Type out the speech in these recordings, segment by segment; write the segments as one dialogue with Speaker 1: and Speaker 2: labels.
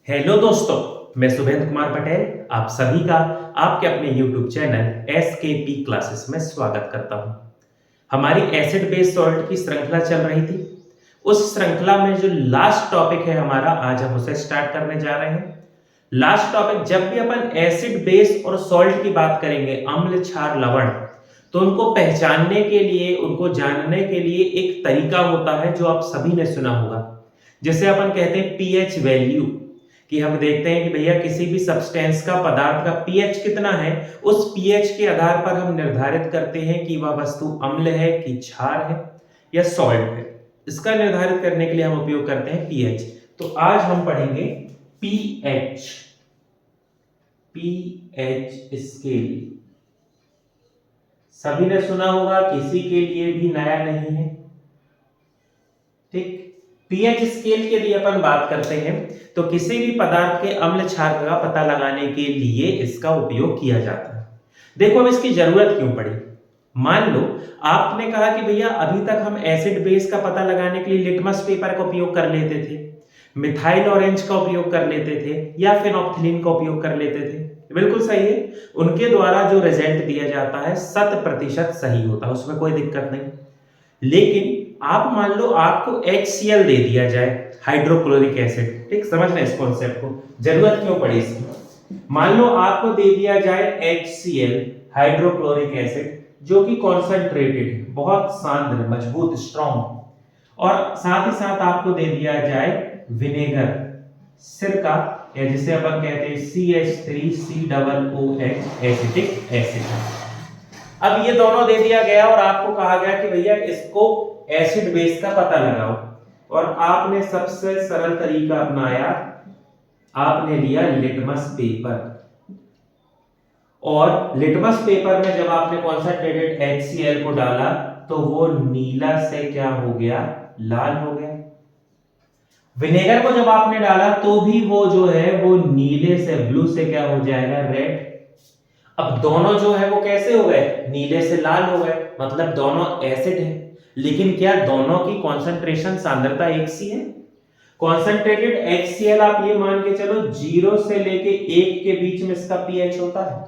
Speaker 1: Hello दोस्तों, मैं शुभेंद्र कुमार पटेल आप सभी का आपके अपने YouTube चैनल SKP क्लासेस में स्वागत करता हूं। हमारी एसिड बेस सॉल्ट की श्रृंखला चल रही थी। उस श्रृंखला में जो लास्ट टॉपिक है हमारा, आज हम उसे स्टार्ट करने जा रहे हैं। लास्ट टॉपिक, जब भी अपन एसिड बेस और सॉल्ट की बात करेंगे, अम्ल क्षार लवण, तो उनको पहचानने के लिए, उनको जानने के लिए एक तरीका होता है जो आप सभी ने सुना होगा, जैसे अपन कहते हैं पीएच वैल्यू, कि हम देखते हैं कि भैया किसी भी सब्सटेंस का, पदार्थ का पीएच कितना है। उस पीएच के आधार पर हम निर्धारित करते हैं कि वह वस्तु अम्ल है कि क्षार है या सॉल्ट है। इसका निर्धारित करने के लिए हम उपयोग करते हैं पीएच। तो आज हम पढ़ेंगे पीएच, पीएच स्केल। सभी ने सुना होगा, किसी के लिए भी नया नहीं है। ठीक, पीएच स्केल के लिए अपन बात करते हैं तो किसी भी पदार्थ के अम्ल क्षार का पता लगाने के लिए इसका उपयोग किया जाता है। देखो अब इसकी जरूरत क्यों पड़ी। मान लो आपने कहा कि भैया अभी तक हम एसिड बेस का पता लगाने के लिए लिटमस पेपर का उपयोग कर लेते थे, मिथाइल ऑरेंज का उपयोग कर लेते थे या फेनोल्फथालीन का उपयोग कर लेते थे। बिल्कुल सही है, उनके द्वारा जो रिजल्ट दिया जाता है 100% सही होता है, उसमें कोई दिक्कत नहीं। लेकिन आप मान लो आपको HCl दे दिया जाए, हाइड्रोक्लोरिक एसिड। ठीक, समझना इस कॉन्सेप्ट को, जरूरत क्यों पड़ी इसकी। मान लो आपको दे दिया जाए HCl, हाइड्रोक्लोरिक एसिड, जो कि कॉन्सेंट्रेटेड है, बहुत सांद्र, मजबूत, स्ट्रॉन्ग, और साथ ही साथ आपको दे दिया जाए विनेगर, सिरका, या जिसे अपन कहते हैं CH3COOH एसिटिक एसिड। अब ये दोनों दे दिया गया और आपको कहा गया कि भैया इसको एसिड बेस का पता लगाओ, और आपने सबसे सरल तरीका अपनाया, आपने लिया लिटमस पेपर। और लिटमस पेपर में जब आपने कॉन्सेंट्रेटेड HCl को डाला तो वो नीला से क्या हो गया, लाल हो गया। विनेगर को जब आपने डाला तो भी वो जो है वो नीले से, ब्लू से क्या हो जाएगा, रेड। अब दोनों जो है वो कैसे हो गए, नीले से लाल हो गए, मतलब दोनों एसिड है। लेकिन क्या दोनों की कॉन्सेंट्रेशन, सांद्रता एक सी है। कॉन्सेंट्रेटेड HCl आप ये मान के चलो 0 से लेके 1 के बीच में इसका पीएच होता है,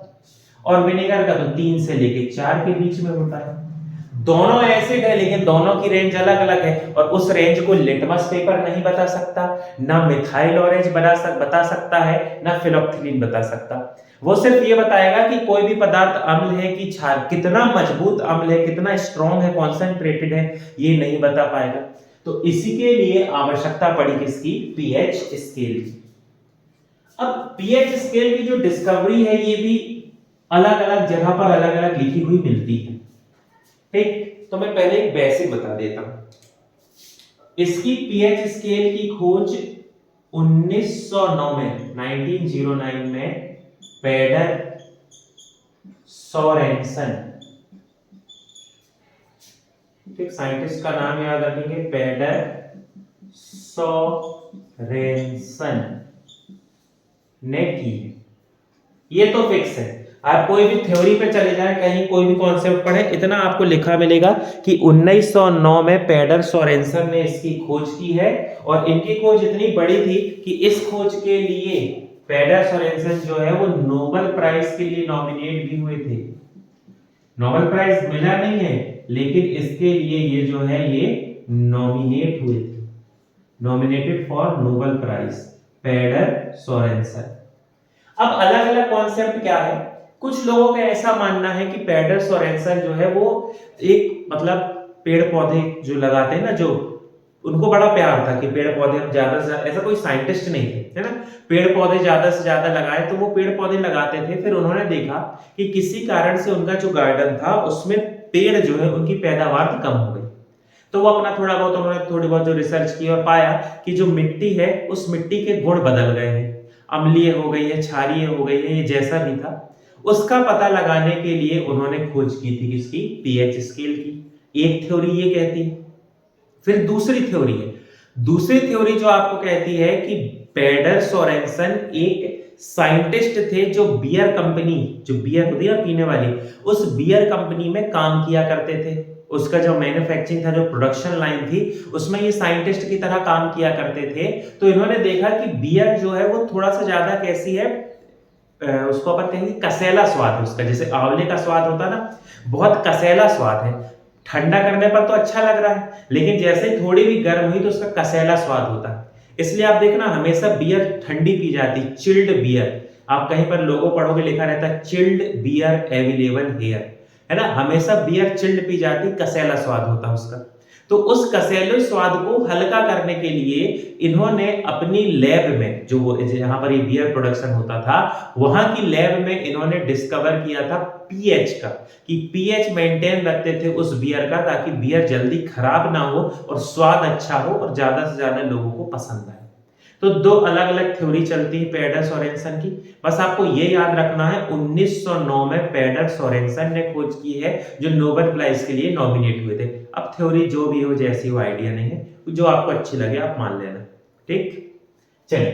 Speaker 1: और विनेगर का तो 3 से लेके 4 के बीच में होता है। दोनों एसिड है लेकिन दोनों की रेंज अलग अलग है, और उस रेंज को लिटमस पेपर नहीं बता सकता, ना मिथाइल ऑरेंज बता सकता है, ना फेनोल्फथालीन बता सकता। वो सिर्फ ये बताएगा कि कोई भी पदार्थ अम्ल है कि क्षार, कितना मजबूत अम्ल है, कितना स्ट्रॉन्ग है, कॉन्सेंट्रेटेड है, ये नहीं बता पाएगा। तो इसी के लिए आवश्यकता पड़ी किसकी, पीएच स्केल की। अब पीएच स्केल की जो डिस्कवरी है ये भी अलग अलग जगह पर अलग अलग लिखी हुई मिलती है। ठीक, तो मैं पहले एक बेसिक बता देता हूं। इसकी पीएच स्केल की खोज 1909 में पेडर सोरेनसन, ठीक, साइंटिस्ट का नाम याद रखेंगे, पेडर सोरेनसन ने की। ये तो फिक्स है, आप कोई भी थ्योरी पे चले जाएं, कहीं कोई भी कॉन्सेप्ट पढ़े, इतना आपको लिखा मिलेगा कि 1909 में पेडर सोरेनसन ने इसकी खोज की है। और इनकी खोज इतनी बड़ी थी कि इस खोज के लिए पेडर सोरेनसन जो है वो नोबेल प्राइज के लिए नॉमिनेट भी हुए थे। नोबेल प्राइज मिला नहीं है, लेकिन इसके लिए ये जो है ये नॉमिनेट हुए थे, nominated for Nobel prize, Peder Sorensen. अब अलग अलग कॉन्सेप्ट क्या है, कुछ लोगों का ऐसा मानना है कि पेडर सोरेनसन जो है वो एक, मतलब पेड़ पौधे जो लगाते हैं ना, जो उनको बड़ा प्यार था कि पेड़ पौधे हम ज्यादा से ज्यादा, ऐसा कोई साइंटिस्ट नहीं थे, है ना, पेड़ पौधे ज्यादा से ज्यादा लगाए, तो वो पेड़ पौधे लगाते थे। फिर उन्होंने देखा कि किसी कारण से उनका जो गार्डन था उसमें पेड़ जो है उनकी पैदावार कम हो गई। तो वो अपना थोड़ी बहुत जो रिसर्च की और पाया कि जो मिट्टी है उस मिट्टी के गुण बदल गए हैं, अम्लीय हो गई है, क्षारीय हो गई है, ये जैसा भी था उसका पता लगाने के लिए उन्होंने खोज की थी किसकी, पीएच स्केल की। एक थ्योरी ये कहती है। फिर दूसरी थ्योरी है, दूसरी थ्योरी जो आपको कहती है कि पेडर सोरेनसन एक साइंटिस्ट थे जो बियर कंपनी, जो बियर होती है पीने वाली, उस बियर कंपनी में काम किया करते थे। उसका जो मैन्युफैक्चरिंग था, जो प्रोडक्शन लाइन थी, उसमें ये साइंटिस्ट की तरह काम किया करते थे। तो इन्होंने देखा कि बियर जो है वो थोड़ा सा ज्यादा कैसी है, उसको अपन कहेंगे कसेला स्वाद है उसका, जैसे आंवले का स्वाद होता है ना, बहुत कसेला स्वाद है। ठंडा करने पर तो अच्छा लग रहा है, लेकिन जैसे ही थोड़ी भी गर्म हुई तो उसका कसेला स्वाद होता है। इसलिए आप देखना हमेशा बियर ठंडी पी जाती, चिल्ड बियर। आप कहीं पर लोगो पढ़ोगे लिखा रहता है चिल्ड बियर अवेलेबल हियर, है ना, हमेशा बियर चिल्ड पी जाती, कसेला स्वाद होता उसका। तो उस कसेले स्वाद को हल्का करने के लिए इन्होंने अपनी लैब में, जो वो जहां पर ये बियर प्रोडक्शन होता था, वहां की लैब में इन्होंने डिस्कवर किया था पीएच का, कि पीएच मेंटेन रखते थे उस बियर का, ताकि बियर जल्दी खराब ना हो और स्वाद अच्छा हो और ज्यादा से ज्यादा लोगों को पसंद आए। तो दो अलग अलग थ्योरी चलती है पैडर सोरेनसन की। बस आपको ये याद रखना है 1909 में पैडर सोरेनसन ने खोज की है, जो नोबेल प्राइज के लिए नॉमिनेट हुए थे। अब थ्योरी जो भी हो, जैसी हो, आइडिया नहीं है, जो आपको अच्छी लगे आप मान लेना। ठीक, चलिए,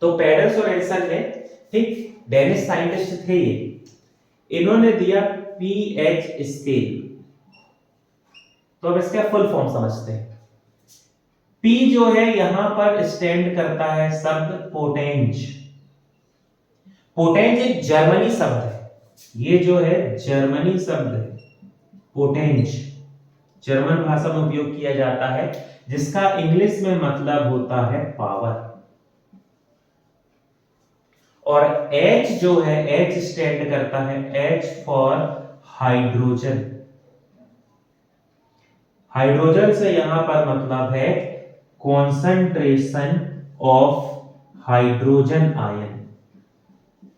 Speaker 1: तो पैडर सोरेनसन ने, ठीक, डेनिश साइंटिस्ट थे ये, इन्होंने दिया पीएच स्केल। तो अब इसका फुल फॉर्म समझते हैं। P जो है यहां पर स्टैंड करता है शब्द पोटेंज। पोटेंज एक जर्मनी शब्द है, ये जो है जर्मनी शब्द है, पोटेंज जर्मन भाषा में उपयोग किया जाता है, जिसका इंग्लिश में मतलब होता है पावर। और H जो है, H स्टैंड करता है, H फॉर हाइड्रोजन। हाइड्रोजन से यहां पर मतलब है concentration of hydrogen ion,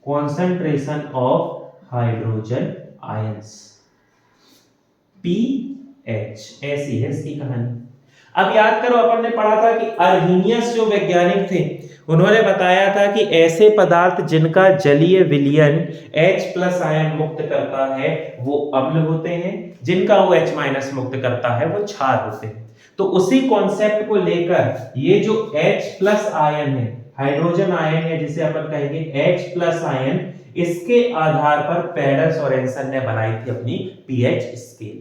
Speaker 1: concentration of hydrogen ions, pH. ऐसी है इसकी कहानी। अब याद करो, अपन ने पढ़ा था कि अर्हीनियस जो वैज्ञानिक थे, उन्होंने बताया था कि ऐसे पदार्थ जिनका जलीय विलयन H+ आयन मुक्त करता है वो अम्ल होते हैं, जिनका वो H- मुक्त करता है वो क्षार होते हैं। तो उसी कॉन्सेप्ट को लेकर ये जो H+ आयन है, हाइड्रोजन आयन है, जिसे अपन कहेंगे H+ आयन, इसके आधार पर पैडर सोरेनसन ने बनाई थी अपनी पीएच स्केल।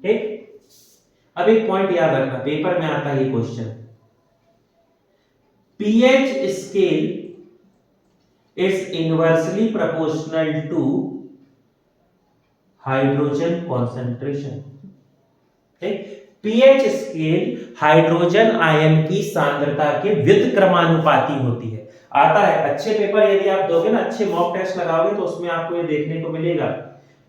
Speaker 1: ठीक, अब एक पॉइंट याद रखना, पेपर में आता है ये question, pH scale is inversely proportional to hydrogen concentration। pH scale hydrogen ion की सांद्रता के व्युत्क्रमानुपाती होती है। आता है अच्छे पेपर यदि आप दोगे ना, अच्छे मॉक टेस्ट लगाओगे तो उसमें आपको ये देखने को मिलेगा।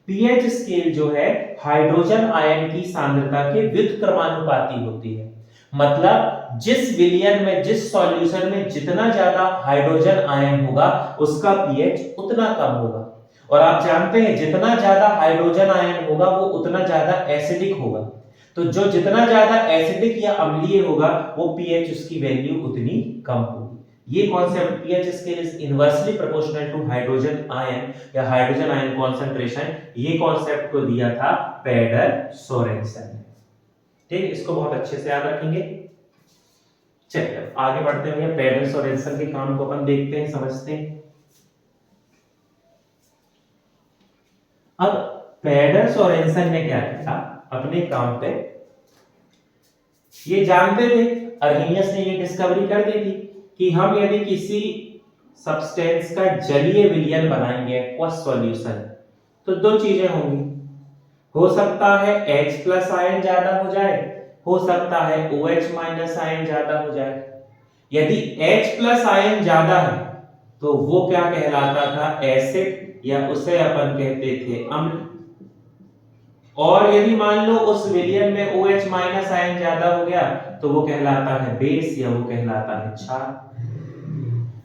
Speaker 1: pH स्केल जो है हाइड्रोजन आयन की सांद्रता के व्युत्क्रमानुपाती होती है। मतलब जिस विलयन में, जिस सॉल्यूशन में जितना ज्यादा हाइड्रोजन आयन होगा उसका पीएच उतना कम होगा। और आप जानते हैं जितना ज्यादा हाइड्रोजन आयन होगा वो उतना ज्यादा एसिडिक होगा। तो जो जितना ज्यादा एसिडिक या अम्लीय होगा वो पीएच उसकी वैल्यू उतनी कम होगी। ये concept pH scale is inversely proportional to hydrogen ion या हाइड्रोजन आयन कॉन्सेंट्रेशन, ये कॉन्सेप्ट को दिया था पैडर सोरेनसन ने। ठीक, इसको बहुत अच्छे से याद रखेंगे। चलिए आगे बढ़ते हैं, पैडर सोरेनसन के काम को अपन देखते हैं, समझते हैं। अब पैडर सोरेनसन ने क्या किया अपने काम पे, ये जानते थे, अर्हीनियस ने ये डिस्कवरी कर दी थी कि हम यदि किसी सब्सटेंस का जलीय विलयन बनाएंगे एक्वस सॉल्यूशन, तो दो चीजें होंगी, हो सकता है H+ आयन ज्यादा हो जाए, हो सकता है OH- आयन ज्यादा हो जाए। यदि H+ आयन ज्यादा है तो वो क्या कहलाता था, एसिड, या उसे अपन कहते थे अम्ल। और यदि मान लो उस विलयन में OH- आयन ज्यादा हो गया तो वो कहलाता है बेस, या वो कहलाता है क्षार।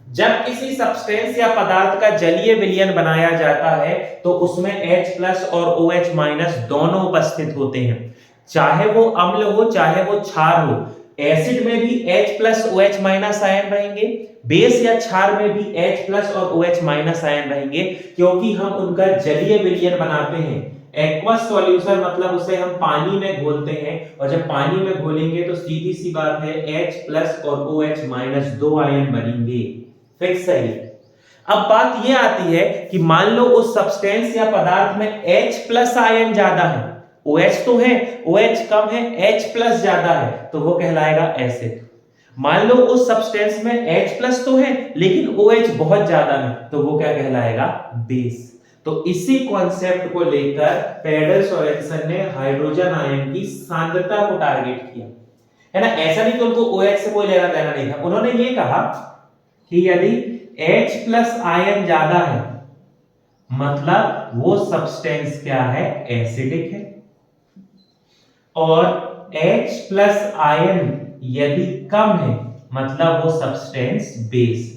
Speaker 1: जब किसी सब्सटेंस या पदार्थ का जलीय विलयन बनाया जाता है तो उसमें H+ और OH- दोनों उपस्थित होते हैं, चाहे वो अम्ल हो चाहे वो क्षार हो। एसिड में भी H+ OH- आयन रहेंगे, बेस या क्षार में भी H+ और OH- आयन रहेंगे, क्योंकि हम उनका जलीय विलयन बनाते हैं। एक्वस सॉल्यूशन मतलब उसे हम पानी में घोलते हैं, और जब पानी में घोलेंगे तो सीधी सी बात है H+ और OH- दो आयन बनेंगे, फिक्स है। अब बात ये आती है कि मान लो उस सब्सटेंस या पदार्थ में H+ आयन ज्यादा है, OH तो है, OH कम है, H प्लस ज्यादा है तो वो कहलाएगा एसिड। मान लो उस सब्सटेंस में H प्लस तो है लेकिन OH बहुत ज्यादा है तो वो क्या कहलाएगा, बेस। तो इसी कॉन्सेप्ट को लेकर पैडल सोरेनसन ने हाइड्रोजन आयन की सांद्रता को टारगेट किया, है ना। ऐसा नहीं कि उनको OH से कोई लेना देना नहीं था, उन्होंने ये कहा कि यदि H प्लस आयन ज्यादा है मतलब वो सब्सटेंस क्या है, एसिडिक है, और H प्लस आयन यदि कम है मतलब वो सब्सटेंस बेस।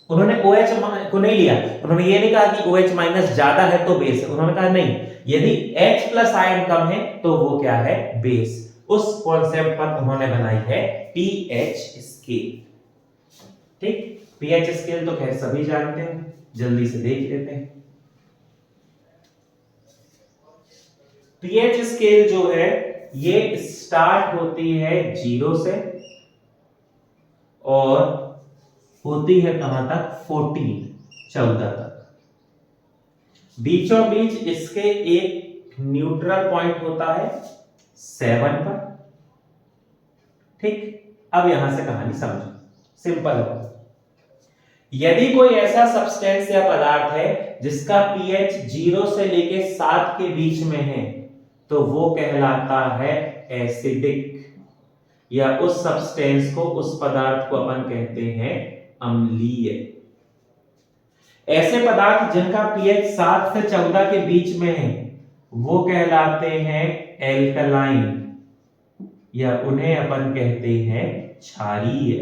Speaker 1: उन्होंने OH को नहीं लिया, उन्होंने ये नहीं कहा कि OH माइनस ज्यादा है तो बेस है, उन्होंने कहा नहीं, यदि H प्लस आयन कम है तो वो क्या है, बेस। उस कॉन्सेप्ट पर उन्होंने बनाई है पीएच स्केल। ठीक, पीएच स्केल तो खैर सभी जानते हैं, जल्दी से देख लेते हैं। पीएच स्केल जो है ये स्टार्ट होती है 0 से और होती है कहां तक, 14 तक। बीचों बीच इसके एक न्यूट्रल पॉइंट होता है 7 पर। ठीक, अब यहां से कहानी समझो, सिंपल है। यदि कोई ऐसा सब्सटेंस या पदार्थ है जिसका पीएच 0 से लेके 7 के बीच में है तो वो कहलाता है एसिडिक, या उस सब्सटेंस को, उस पदार्थ को अपन कहते हैं अम्लीय। ऐसे पदार्थ जिनका पीएच 7 से 14 के बीच में है वो कहलाते हैं एल्कलाइन, या उन्हें अपन कहते हैं क्षारीय।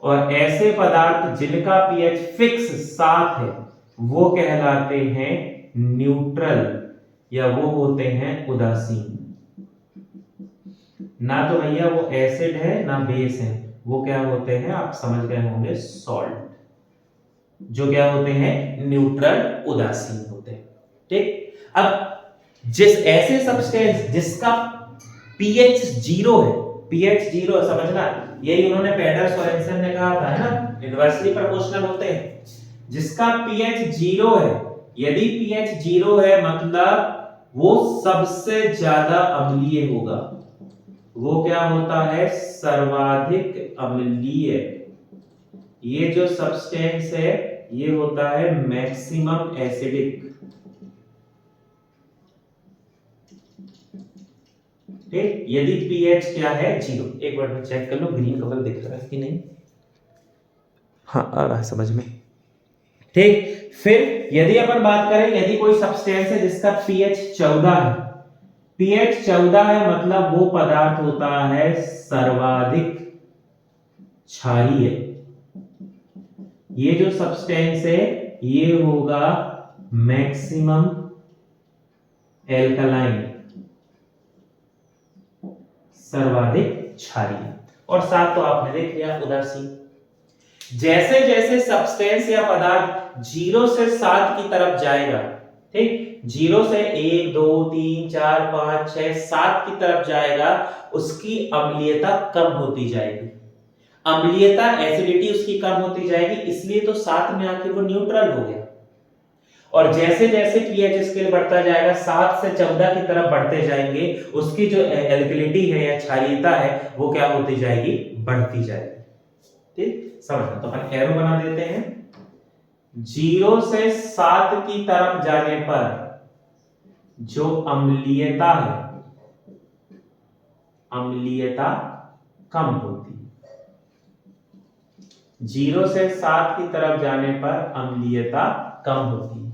Speaker 1: और ऐसे पदार्थ जिनका पीएच फिक्स 7 है वो कहलाते हैं न्यूट्रल, या वो होते हैं उदासीन। ना तो भैया वो एसिड है ना बेस है, वो क्या होते हैं, आप समझ गए होंगे, सॉल्ट, जो क्या होते हैं, न्यूट्रल, उदासीन होते हैं। ठीक, अब जिस ऐसे सब्सटेंस जिसका पीएच 0 है, पीएच 0 समझना, यही उन्होंने पैडल सोरेनसन ने कहा था, है ना, इनवर्सली प्रोपोर्शनल होते हैं। जिसका पीएच 0 है, यदि पीएच 0 है मतलब वो सबसे ज्यादा अम्लीय होगा, वो क्या होता है, सर्वाधिक अम्लीय। ये जो सब्सटेंस है ये होता है मैक्सिमम एसिडिक। ठीक, यदि पीएच क्या है 0, एक बार में चेक कर लो ग्रीन कलर दिख रहा है कि नहीं, हाँ आ रहा है समझ में। ठीक, फिर यदि अपन बात करें, यदि कोई सब्सटेंस है जिसका पीएच 14 है, पीएच 14 है मतलब वो पदार्थ होता है सर्वाधिक क्षारीय। ये जो सब्सटेंस है ये होगा मैक्सिमम एल्कलाइन, सर्वाधिक क्षारीय। और साथ तो आपने देख लिया उदासीन। जैसे जैसे सब्सटेंस या पदार्थ 0 से 7 की तरफ जाएगा, ठीक, 0 से 1 2 3 4 5 6 7 की तरफ जाएगा, उसकी अम्लीयता कम होती जाएगी। अम्लीयता, एसिडिटी उसकी कम होती जाएगी, इसलिए तो 7 में आके वो न्यूट्रल हो गया। और जैसे जैसे पीएच स्केल बढ़ता जाएगा, 7 से 14 की तरफ बढ़ते जाएंगे, उसकी जो एल्कलिटी है या क्षारीयता है वो क्या होती जाएगी, बढ़ती जाएगी। ठीक, समझना, तो अपन एरो बना देते हैं। 0 से 7 की तरफ जाने पर जो अम्लीयता है, अम्लीयता कम होती है। 0 से 7 की तरफ जाने पर अम्लीयता कम होती है।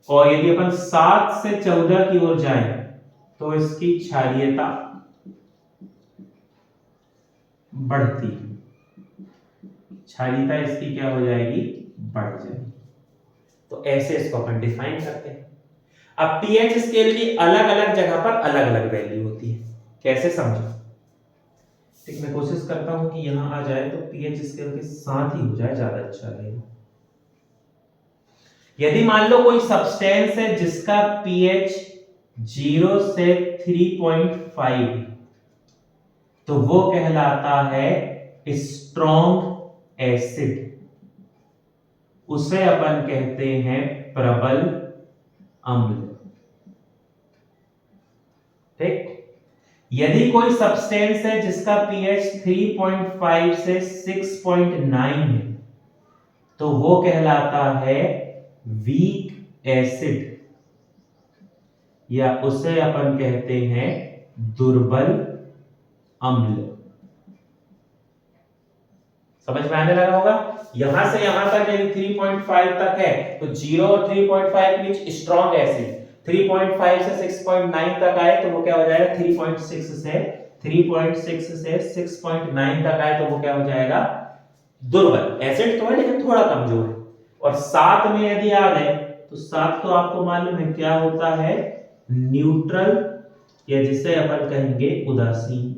Speaker 1: और यदि अपन 7 से 14 की ओर जाएं तो इसकी क्षारीयता बढ़ती है, क्षारीयता इसकी क्या हो जाएगी, बढ़ जाएगी। तो ऐसे इसको अपन डिफाइन करते हैं। अब पीएच स्केल की अलग अलग जगह पर अलग अलग वैल्यू होती है, कैसे समझो। ठीक, मैं कोशिश करता हूं कि यहां आ जाए तो पीएच स्केल के साथ ही हो जाए, ज्यादा अच्छा रहेगा। यदि मान लो कोई सब्सटेंस है जिसका पीएच 0 से 3.5 तो वो कहलाता है स्ट्रॉन्ग एसिड, उसे अपन कहते हैं प्रबल अम्ल। ठीक। यदि कोई सब्सटेंस है जिसका पीएच 3.5 से 6.9 है तो वो कहलाता है वीक एसिड, या उसे अपन कहते हैं दुर्बल अम्ल। समझ में आने लगा होगा? यहां से यहां तक यदि 3.5 तक है तो 0 और 3.5 के बीच स्ट्रॉन्ग एसिड, 3.5 से 6.9 तक आए तो वो क्या हो जाएगा, 3.6 से 6.9 तक आए तो वो क्या हो जाएगा, दुर्बल। एसिड तो है लेकिन थोड़ा कमजोर है। और 7 में यदि आ गए तो 7 तो आपको मालूम है क्या होता है, न्यूट्रल, या जिसे अपन कहेंगे उदासीन।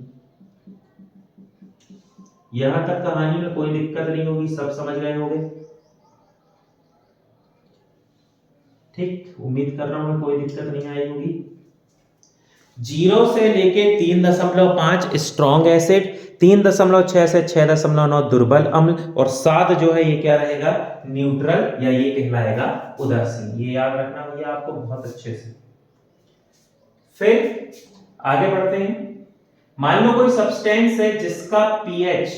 Speaker 1: यहां तक कहानी में कोई दिक्कत नहीं होगी, सब समझ रहे होंगे? ठीक, उम्मीद कर रहा हूं कोई दिक्कत नहीं आई होगी। 0 से लेके 3.5 स्ट्रॉन्ग एसिड, 3.6 से 6.9 दुर्बल अम्ल, और 7 जो है ये क्या रहेगा, न्यूट्रल, या ये कहलाएगा उदासीन। ये याद रखना भैया आपको बहुत अच्छे से। फिर आगे बढ़ते हैं। मान लो कोई सब्सटेंस है जिसका पीएच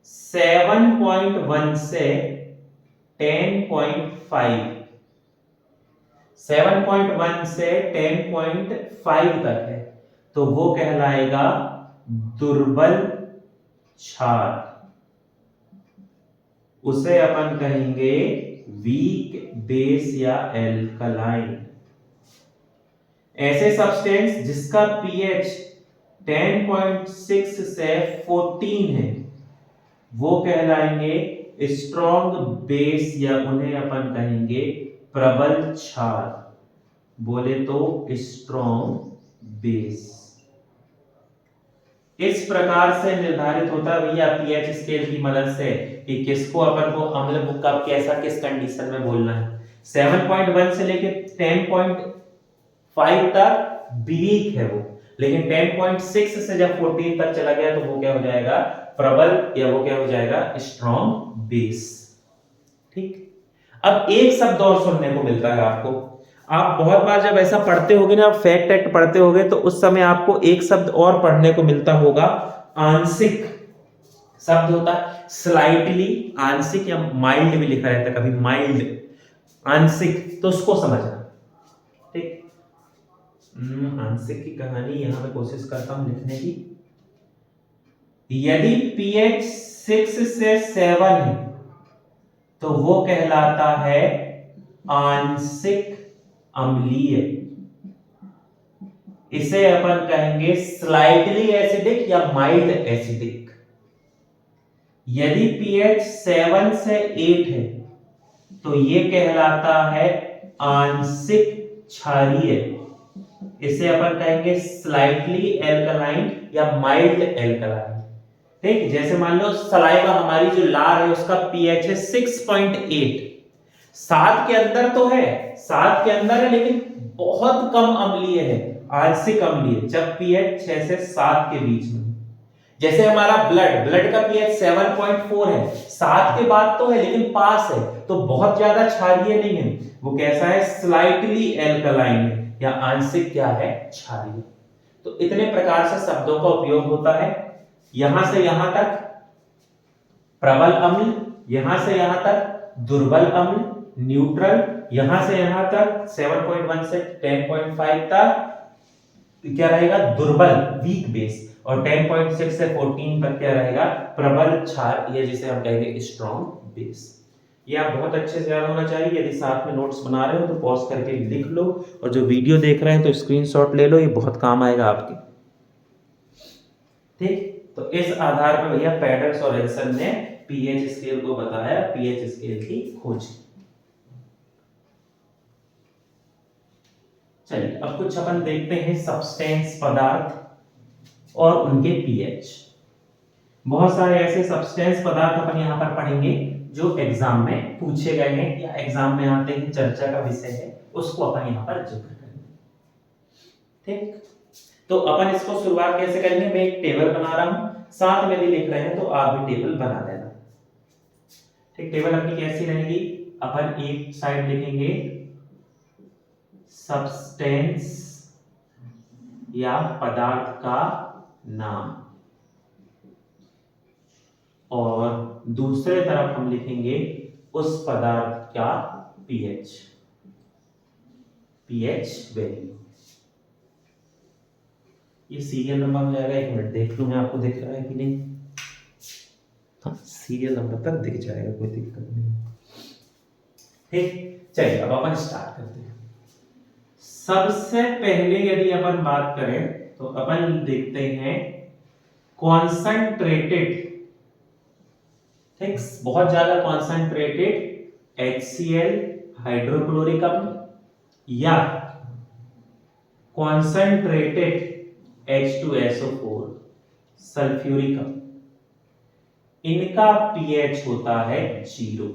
Speaker 1: 7.1 से 10.5, 7.1 से 10.5 तक है तो वो कहलाएगा दुर्बल क्षार, उसे अपन कहेंगे वीक बेस या एल्कलाइन। ऐसे सब्सटेंस जिसका पीएच 10.6 से 14 है वो कहलाएंगे स्ट्रॉन्ग बेस, या उन्हें अपन कहेंगे प्रबल क्षार, बोले तो स्ट्रॉन्ग बेस। इस प्रकार से निर्धारित होता है भैया पीएच स्केल की मदद से कि किसको अपन को अम्ल कब कैसा किस कंडीशन में बोलना है। 7.1 से लेके 10.5 तक वीक है वो, लेकिन 10.6 से जब 14 तक चला गया तो वो क्या हो जाएगा, प्रबल, या वो क्या हो जाएगा, स्ट्रॉन्ग बेस। ठीक। अब एक शब्द और सुनने को मिलता है आपको, आप बहुत बार जब ऐसा पढ़ते होगे ना, फैक्ट एक्ट पढ़ते होगे तो उस समय आपको एक शब्द और पढ़ने को मिलता होगा, आंशिक शब्द होता है स्लाइटली, आंशिक या माइल्ड भी लिखा रहता है, कभी माइल्ड, आंशिक, तो उसको समझना। ठीक। आंशिक की कहानी यहां मैं कोशिश करता हूं लिखने की। यदि पीएच 6 से 7 है तो वो कहलाता है आंशिक अम्लीय, इसे अपन कहेंगे स्लाइटली एसिडिक या माइल्ड एसिडिक। यदि पीएच 7 से 8 है तो ये कहलाता है आंशिक क्षारीय, इसे अपन कहेंगे स्लाइटली एल्कलाइन या माइल्ड एल्कलाइन। ठीक, जैसे मान लो सलाइवा, हमारी जो लार है उसका पीएच है 6.8, 7 के अंदर तो है, 7 के अंदर है लेकिन बहुत कम अम्लीय है, आंशिक अम्लीय, जब पीएच 6 से 7 के बीच में। जैसे हमारा ब्लड का पीएच 7.4 है, 7 के बाद तो है लेकिन पास है, तो बहुत ज्यादा क्षारीय नहीं है, वो कैसा है, स्लाइटली एल्कलाइन है, या आंशिक क्या है, क्षारीय। तो इतने प्रकार से शब्दों का उपयोग होता है। यहां से यहां तक प्रबल अम्ल, यहां से यहां तक दुर्बल अम्ल, न्यूट्रल, यहां से यहां तक 7.1 से 10.5 तक क्या रहेगा, दुर्बल वीक बेस, और 10.6 से 14 तक क्या रहेगा, प्रबल क्षार, ये जिसे हम कहेंगे स्ट्रॉन्ग बेस। ये आप बहुत अच्छे से याद होना चाहिए। यदि साथ में नोट्स बना रहे हो तो पॉज करके लिख लो, और जो वीडियो देख रहे हैं तो स्क्रीनशॉट ले लो, ये बहुत काम आएगा आपके। ठीक, तो इस आधार पर भैया पैडर्स और एल्सन ने पीएच स्केल को बताया, पीएच स्केल की खोज। चलिए अब कुछ अपन देखते हैं सब्सटेंस, पदार्थ और उनके पीएच। बहुत सारे ऐसे सब्सटेंस पदार्थ अपन यहां पर पढ़ेंगे जो एग्जाम में पूछे गए हैं या एग्जाम में आते हैं, चर्चा का विषय है, उसको अपन यहां पर जिक्र करेंगे। ठीक, तो अपन इसको शुरुआत कैसे करेंगे, मैं एक टेबल बना रहा हूं, साथ में भी लिख रहे हैं तो आप भी टेबल बना लेना। ठीक, टेबल अपनी कैसी रहेगी, अपन एक साइड लिखेंगे सब्सटेंस या पदार्थ का नाम, और दूसरे तरफ हम लिखेंगे उस पदार्थ का पीएच, पीएच वैल्यू। ये सीरियल नंबर हो जाएगा, एक मिनट देख लूं मैं, आपको दिख रहा है कि नहीं। हाँ, सीरियल नंबर तक दिख जाएगा, कोई दिक्कत नहीं। ठीक, चलिए अब अपन स्टार्ट करते हैं। सबसे पहले यदि अपन बात करें तो अपन देखते हैं कॉन्सेंट्रेटेड, ठीक, बहुत ज्यादा कॉन्सेंट्रेटेड HCl हाइड्रोक्लोरिक अम्ल या कॉन्सेंट्रेटेड H2SO4 सल्फ्यूरिक अम्ल, इनका पीएच होता है 0,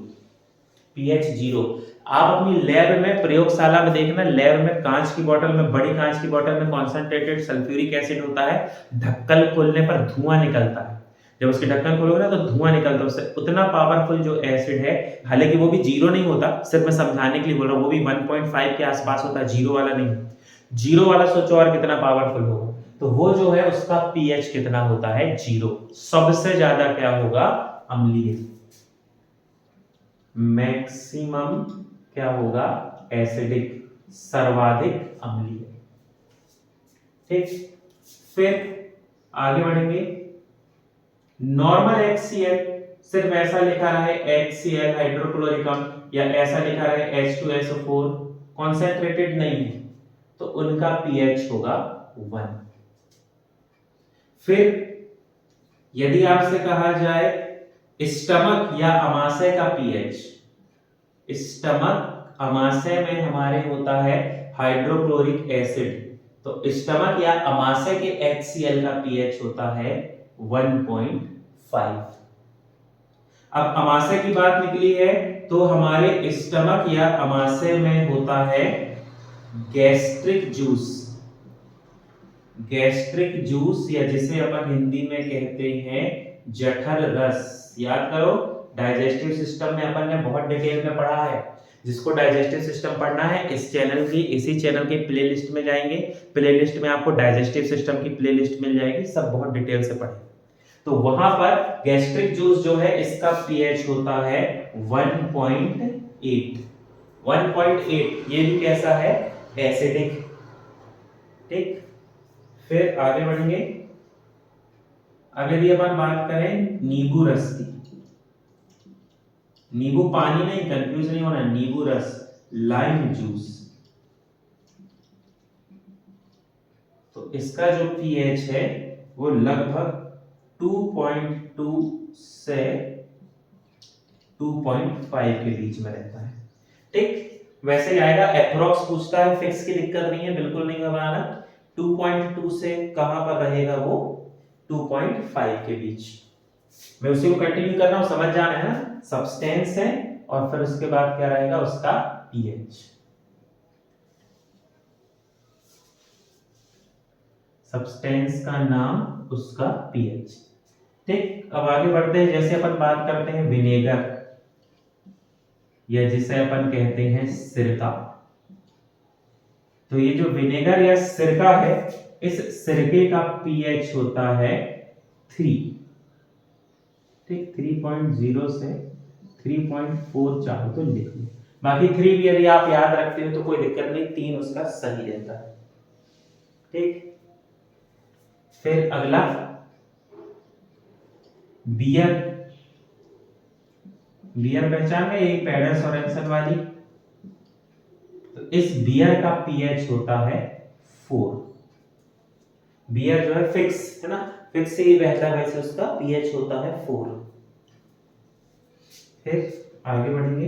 Speaker 1: पीएच 0। आप अपनी लैब में, प्रयोगशाला में देखना, लैब में कांच की बोतल में, बड़ी कांच की बोतल में कॉन्सेंट्रेटेड सल्फ्यूरिक एसिड होता है, ढक्कन खोलने पर धुआं निकलता है। जब उसके ढक्कन खोलोगे ना तो धुआं निकलता है उससे, उतना पावरफुल जो एसिड है, हालांकि वो भी 0 नहीं होता, सिर्फ मैं समझाने के लिए बोल रहा हूँ, वो भी 1.5 के आसपास होता है, 0 वाला नहीं। 0 वाला सोचो और कितना पावरफुल होगा, तो वो जो है उसका पीएच कितना होता है 0। सबसे ज्यादा क्या होगा, अम्लीय, मैक्सिमम क्या होगा, एसिडिक, सर्वाधिक अम्लीय। ठीक, फिर आगे बढ़ेंगे। नॉर्मल HCl, सिर्फ ऐसा लिखा है HCl हाइड्रोक्लोरिक अम्ल, या ऐसा लिखा है H2SO4, कॉन्सेंट्रेटेड नहीं है, तो उनका पीएच होगा 1। फिर यदि आपसे कहा जाए स्टमक या अमाशय का पीएच, स्टमक अमाशय में हमारे होता है हाइड्रोक्लोरिक एसिड, तो स्टमक या अमाशय के HCl का पीएच होता है 1.5। अब अमाशय की बात निकली है तो हमारे स्टमक या अमाशय में होता है गैस्ट्रिक जूस, गैस्ट्रिक जूस, या जिसे अपन हिंदी में कहते हैं जठर रस। याद करो, डाइजेस्टिव सिस्टम में अपन ने बहुत डिटेल में पढ़ा है। जिसको डाइजेस्टिव सिस्टम पढ़ना है, इस चैनल की, इसी चैनल के प्लेलिस्ट में जाएंगे, प्लेलिस्ट में आपको डाइजेस्टिव सिस्टम की प्लेलिस्ट मिल जाएगी, सब बहुत डिटेल से पढ़े। तो वहां पर गैस्ट्रिक जूस जो है इसका पीएच होता है 1.8, 1.8। ये भी कैसा है, एसिडिक। ठीक, फिर आगे बढ़ेंगे। अब यदि अपन बात करें नींबू रस की, नींबू पानी नहीं, कंफ्यूज नहीं होना, नींबू रस, लाइम जूस, तो इसका जो पीएच है वो लगभग 2.2 से 2.5 के बीच में रहता है। ठीक, वैसे ही आएगा, अप्रोक्स पूछता है, फिक्स की दिक्कत नहीं है, बिल्कुल नहीं घबराना। 2.2 से कहां पर रहेगा वो, 2.5 के बीच। मैं उसी को कंटिन्यू कर रहा हूं, समझ जाना है ना। सब्सटेंस है और फिर उसके बाद क्या रहेगा, उसका पीएच। सब्सटेंस का नाम, उसका पीएच। ठीक, अब आगे बढ़ते हैं। जैसे अपन बात करते हैं विनेगर, या जिसे अपन कहते हैं सिरका, तो ये जो विनेगर या सिरका है, इस सिरके का पीएच होता है 3। ठीक, 3.0 से 3.4 चाहो तो लिख लो, बाकी 3 भी यदि आप याद रखते हो तो कोई दिक्कत नहीं, 3 उसका सही रहता है। ठीक, फिर अगला बियर, बियर पहचान में, यही पैडर सोरेंसन वाली, तो इस बियर का पीएच होता है 4। बियर जो है फिक्स है ना, फिक्स से ही बहता है, वैसे उसका पीएच होता है 4। फिर आगे बढ़ेंगे।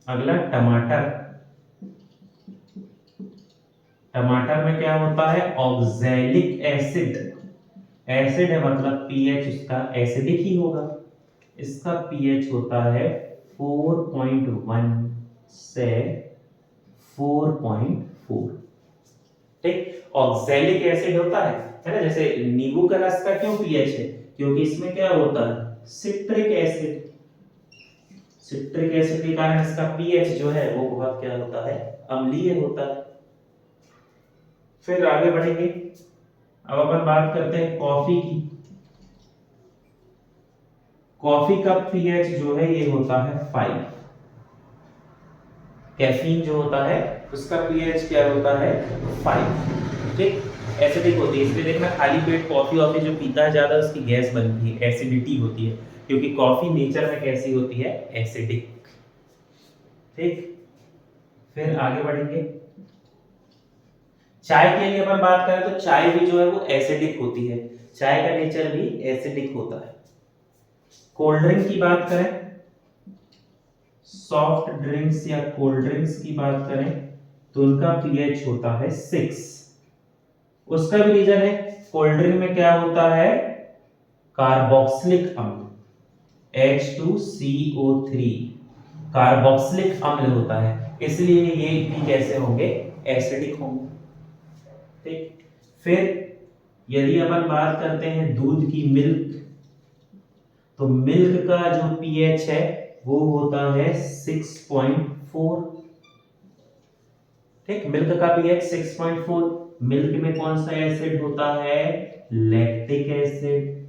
Speaker 1: अगला टमाटर, टमाटर में क्या होता है, ऑक्सैलिक एसिड, एसिड है मतलब पीएच उसका एसिडिक ही होगा। इसका पीएच होता है 4.1 से 4.4। ठीक, ऑक्सैलिक एसिड होता है ना, जैसे नींबू का रस का क्यों पीएच है, क्योंकि इसमें क्या होता है, सिट्रिक एसिड, सिट्रिक एसिड के कारण इसका पीएच जो है वो बहुत क्या होता है, अम्लीय होता है। फिर आगे बढ़ेंगे। अब अपन बात करते हैं कॉफी की। कॉफी का पीएच जो है ये होता है 5। कैफीन जो होता है उसका पीएच क्या होता है 5। ठीक, एसिडिक होती है, इसलिए देखना खाली पेट कॉफी वॉफी जो पीता है ज्यादा उसकी गैस बनती है, एसिडिटी होती है, क्योंकि कॉफी नेचर में कैसी होती है एसिडिक। ठीक, फिर आगे बढ़ेंगे। चाय के लिए अपन बात करें तो चाय भी जो है वो एसिडिक होती है, चाय का नेचर भी एसिडिक होता है। कोल्ड ड्रिंक की बात करें, सॉफ्ट ड्रिंक्स या कोल्ड ड्रिंक्स की बात करें तो उनका पीएच होता है 6। उसका भी रीजन है, कोल्ड ड्रिंक में क्या होता है कार्बोक्सिलिक अम्ल, H2CO3 कार्बोक्सिलिक अम्ल होता है, इसलिए ये भी कैसे होंगे एसिडिक होंगे। ठीक, फिर यदि अपन बात करते हैं दूध की, मिल्क, तो मिल्क का जो पीएच है वो होता है 6.4। ठीक, मिल्क का पीएच 6.4। मिल्क में कौन सा एसिड होता है लैक्टिक एसिड।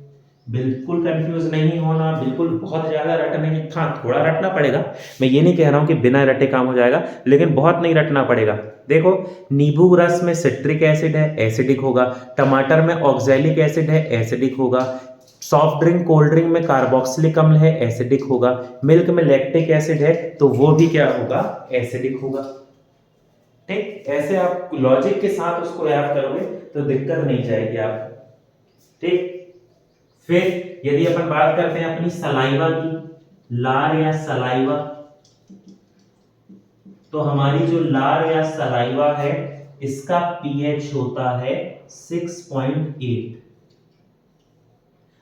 Speaker 1: बिल्कुल कंफ्यूज नहीं होना, बिल्कुल बहुत ज्यादा रटने नहीं, हाँ थोड़ा रटना पड़ेगा, मैं ये नहीं कह रहा हूं कि बिना रटे काम हो जाएगा, लेकिन बहुत नहीं रटना पड़ेगा। देखो, नींबू रस में सिट्रिक एसिड है, एसिडिक होगा। टमाटर में ऑक्सैलिक एसिड है, एसिडिक होगा। सॉफ्ट ड्रिंक कोल्ड ड्रिंक में कार्बोक्सिलिक अम्ल है, एसिडिक होगा। मिल्क में लैक्टिक एसिड है तो वो भी क्या होगा एसिडिक होगा। ठीक, ऐसे आप लॉजिक के साथ उसको याद करोगे तो दिक्कत नहीं जाएगी आपको। ठीक, फिर यदि अपन बात करते हैं अपनी सलाइवा की, लार या सलाइवा, तो हमारी जो लार या सलाइवा है इसका पीएच होता है 6.8।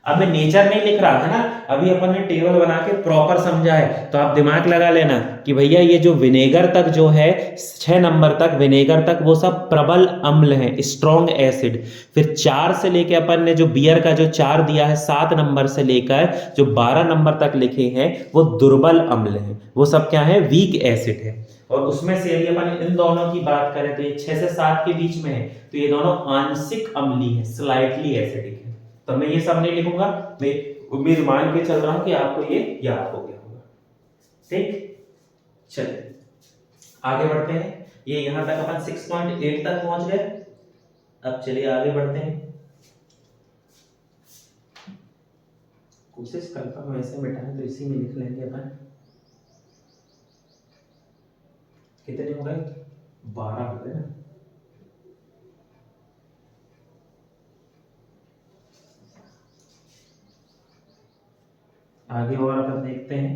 Speaker 1: अब मैं नेचर नहीं लिख रहा था ना, अभी अपन ने टेबल बना के प्रॉपर समझा है, तो आप दिमाग लगा लेना कि भैया ये जो विनेगर तक जो है 6 नंबर तक विनेगर तक वो सब प्रबल अम्ल है, स्ट्रॉन्ग एसिड। फिर 4 से लेके अपन ने जो बियर का जो 4 दिया है 7 नंबर से लेकर जो 12 नंबर तक लिखे हैं वो दुर्बल अम्ल है, वो सब क्या है वीक एसिड है। और उसमें से यदि अपन इन दोनों की बात करें तो ये 6 से 7 के बीच में है, तो ये दोनों आंशिक अम्लीय है, स्लाइटली एसिडिक है। तो मैं ये सब नहीं लिखूंगा, मैं उम्मीद मान के चल रहा हूं कि आपको ये याद हो गया होगा। ठीक, चलिए आगे बढ़ते हैं। ये यहां तक अपन 6.8 तक पहुंच गए। अब चलिए आगे बढ़ते हैं। कोशिश करता हूं ऐसे मिटाएं तो इसी में लिख लेंगे अपन। कितने हो गए 12 हो गए ना। आगे और अपन देखते हैं,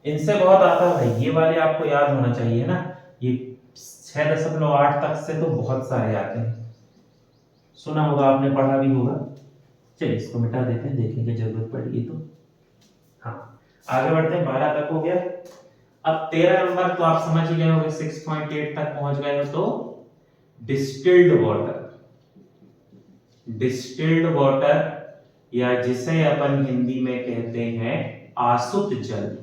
Speaker 1: इनसे बहुत आता है भाई, ये वाले आपको याद होना चाहिए ना, ये 6.8 तक से तो बहुत सारे आते हैं, सुना होगा आपने, पढ़ा भी होगा। चलिए इसको मिटा देते हैं, देखेंगे जरूरत पड़ेगी तो। हाँ, आगे बढ़ते हैं, 12 तक हो गया। अब 13 नंबर तो आप समझ ही गए होंगे, 6.8 तक पहुंच गए हो तो डिस्टिल्ड वाटर। डिस्टिल्ड वाटर या जिसे अपन हिंदी में कहते हैं आसुत जल।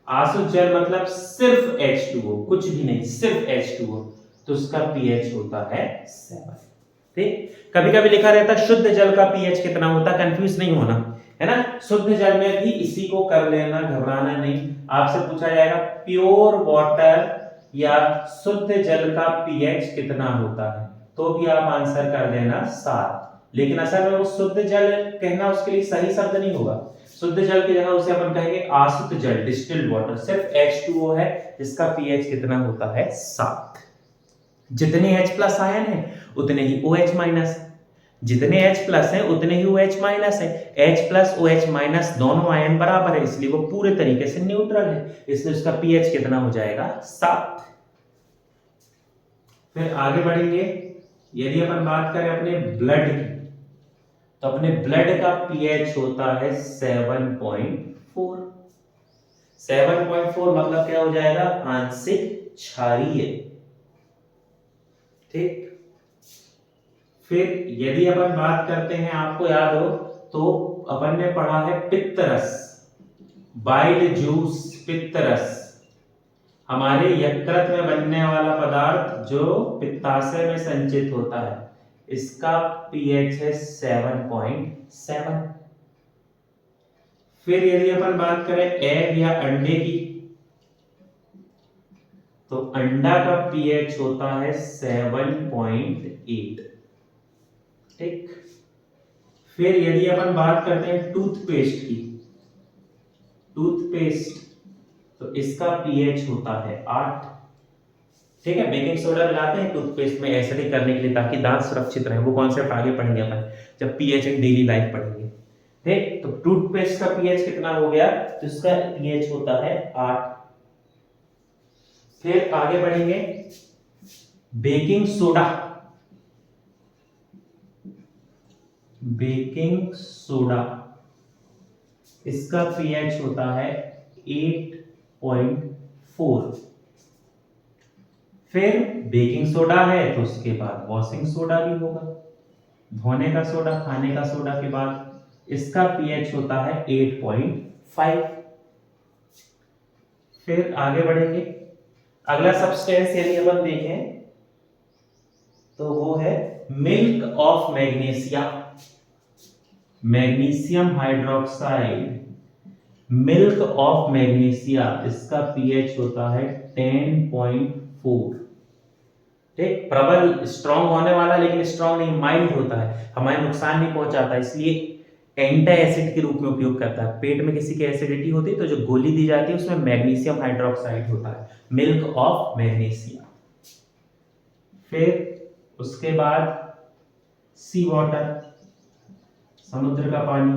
Speaker 1: आसुत जल मतलब सिर्फ H2O, कुछ भी नहीं, सिर्फ H2O, तो उसका पीएच होता है 7। ठीक, कभी कभी लिखा रहता है शुद्ध जल का पीएच कितना होता है, कंफ्यूज नहीं होना है ना। शुद्ध जल में भी इसी को कर लेना, घबराना नहीं। आपसे पूछा जाएगा प्योर वाटर या शुद्ध जल का पीएच कितना होता है, तो भी आप आंसर कर देना 7। लेकिन असल में वो शुद्ध जल कहना उसके लिए सही शब्द नहीं होगा। शुद्ध जल की जगह उसे अपन कहेंगे आसुत जल, डिस्टिल्ड वाटर। सिर्फ H2O है जिसका पीएच कितना होता है 7। जितने H प्लस आयन है उतने ही OH माइनस, जितने H प्लस है उतने ही OH माइनस है। H प्लस OH माइनस दोनों आयन बराबर है, इसलिए वो पूरे तरीके से न्यूट्रल है, इसलिए उसका पीएच कितना हो जाएगा 7। फिर आगे बढ़ेंगे, यदि अपन बात करें अपने ब्लड की, तो अपने ब्लड का पीएच होता है 7.4। 7.4 मतलब क्या हो जाएगा आंशिक क्षारीय। ठीक, फिर यदि अपन बात करते हैं, आपको याद हो तो अपन ने पढ़ा है पित्तरस, बाइल जूस पित्तरस, हमारे यकृत में बनने वाला पदार्थ जो पित्ताशय में संचित होता है, इसका पीएच है 7.7। फिर यदि अपन बात करें एग या अंडे की, तो अंडा का पीएच होता है 7.8। ठीक। फिर यदि अपन बात करते हैं टूथपेस्ट की, टूथपेस्ट, तो इसका पीएच होता है 8। ठीक है। बेकिंग सोडा मिलाते हैं टूथपेस्ट में एसिडिक करने के लिए ताकि दांत सुरक्षित रहे। वो कॉन्सेप्ट आगे पढ़ेंगे अपन जब पीएच इन डेली लाइफ पढ़ेंगे। ठीक। तो टूथपेस्ट का पीएच कितना हो गया, तो इसका पीएच होता है 8। फिर आगे बढ़ेंगे बेकिंग सोडा, बेकिंग सोडा, इसका पीएच होता है 8.4। फिर बेकिंग सोडा है तो उसके बाद वॉशिंग सोडा भी होगा, धोने का सोडा, खाने का सोडा के बाद, इसका पीएच होता है 8.5। फिर आगे बढ़ेंगे, अगला सब्सटेंस यदि अपन देखें तो वो है milk of magnesia, magnesium hydroxide, milk of magnesia, इसका पीएच होता है 10.4। ठीक। प्रबल स्ट्रॉन्ग होने वाला, लेकिन स्ट्रॉन्ग नहीं, माइल्ड होता है, हमारे नुकसान नहीं पहुंचाता, इसलिए एंटी एसिड के रूप में उपयोग करता है। पेट में किसी की एसिडिटी होती है तो जो गोली दी जाती है उसमें मैग्नीशियम हाइड्रोक्साइड होता है, मिल्क ऑफ मैग्नीशिया। फिर उसके बाद सी वाटर, समुद्र का पानी।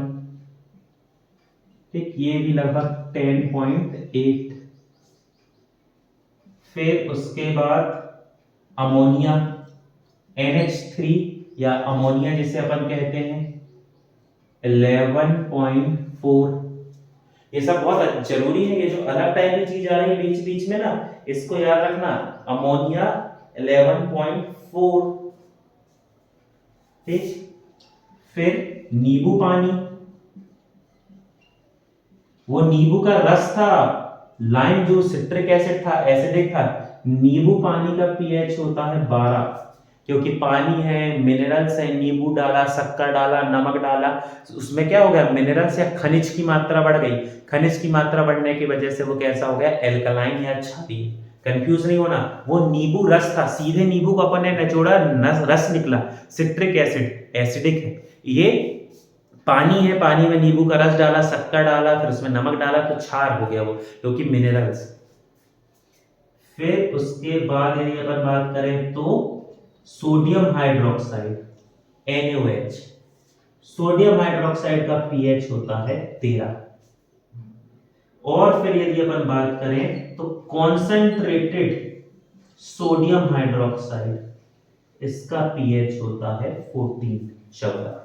Speaker 1: ठीक। ये भी लगभग 10.8। फिर उसके बाद अमोनिया, NH3 या अमोनिया जिसे अपन कहते हैं 11.4। ये सब बहुत जरूरी है, ये जो अलग टाइप की चीज आ रही है बीच बीच में ना, इसको याद रखना, अमोनिया 11.4। ठीक। फिर नींबू पानी, वो नींबू का रस था, लाइम जो सिट्रिक एसिड था, एसिडिक था, नींबू पानी का पीएच होता है 12, क्योंकि पानी है, मिनरल्स है, नींबू डाला, शक्कर डाला, नमक डाला, उसमें क्या हो गया, मिनरल्स या खनिज की मात्रा बढ़ गई। खनिज की मात्रा बढ़ने की वजह से वो कैसा हो गया, एल्कलाइन या क्षारीय। कंफ्यूज नहीं होना, वो नींबू रस था, सीधे नींबू को अपन ने निचोड़ा, रस निकला, सिट्रिक एसिड एसिडिक है। ये पानी है, पानी में नींबू का रस डाला, शक्कर डाला, फिर उसमें नमक डाला तो क्षार हो गया वो, क्योंकि मिनरल्स। फिर उसके बाद यदि अगर बात करें तो sodium hydroxide, NaOH, sodium hydroxide का पीएच होता है 13। और फिर यदि अपन बात करें तो कॉन्सेंट्रेटेड सोडियम हाइड्रोक्साइड, इसका पीएच होता है 14।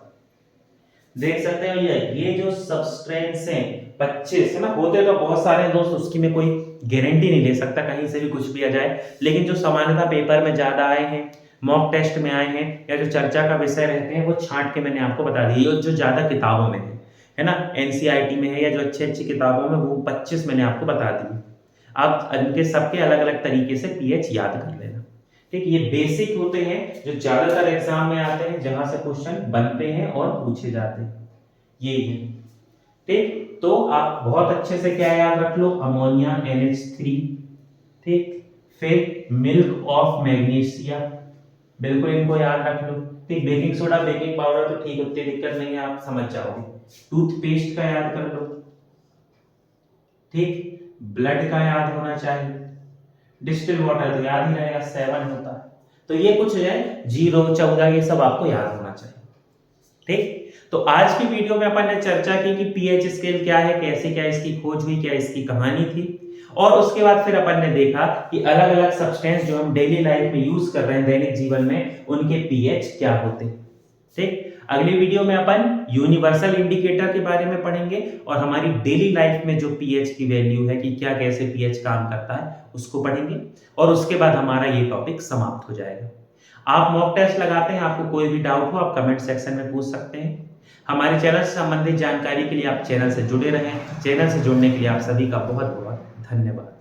Speaker 1: देख सकते हैं भैया, ये जो सब्सटेंस हैं 25 है ना, होते तो बहुत सारे दोस्त, उसकी मैं कोई गारंटी नहीं ले सकता, कहीं से भी कुछ भी आ जाए, लेकिन जो सामान्यतः पेपर में ज्यादा आए हैं, मॉक टेस्ट में आए हैं, या जो चर्चा का विषय रहते हैं, वो छांट के मैंने आपको बता दी। जो ज्यादा किताबों में है ना, NCERT में है, या जो अच्छी अच्छी किताबों में, वो 25 मैंने आपको बता दी। आप इनके सबके अलग अलग तरीके से पीएच याद कर लेना। ठीक। ये बेसिक होते हैं जो ज्यादातर एग्जाम में आते हैं, जहां से क्वेश्चन बनते हैं और पूछे जाते हैं, यही है। ठीक। तो आप बहुत अच्छे से क्या याद रख लो, अमोनिया, NH3। ठीक। फिर मिल्क ऑफ मैग्नीशिया, बिल्कुल इनको याद रख लो। ठीक। बेकिंग सोडा, बेकिंग पाउडर तो ठीक, उतनी दिक्कत नहीं है, आप समझ जाओगे। टूथपेस्ट का याद कर लो। ठीक। ब्लड का याद होना चाहिए, डिस्टिल वाटर तो याद ही रहेगा, 7 होता है। तो ये कुछ है 0, 14, ये सब आपको याद होना चाहिए। ठीक। तो आज की वीडियो में अपन ने चर्चा की कि पीएच स्केल क्या है, कैसे क्या इसकी खोज हुई, क्या इसकी कहानी थी, और उसके बाद फिर अपन ने देखा कि अलग अलग सब्सटेंस जो हम डेली लाइफ में यूज कर रहे हैं, दैनिक जीवन में, उनके पीएच क्या होते हैं। ठीक। अगली वीडियो में अपन यूनिवर्सल इंडिकेटर के बारे में पढ़ेंगे, और हमारी डेली लाइफ में जो पीएच की वैल्यू है, कि क्या कैसे पीएच काम करता है, उसको पढ़ेंगे, और उसके बाद हमारा ये टॉपिक समाप्त हो जाएगा। आप मॉक टेस्ट लगाते हैं, आपको कोई भी डाउट हो आप कमेंट सेक्शन में पूछ सकते हैं। हमारे चैनल से संबंधित जानकारी के लिए आप चैनल से जुड़े रहें। चैनल से जुड़ने के लिए आप सभी का बहुत बहुत धन्यवाद।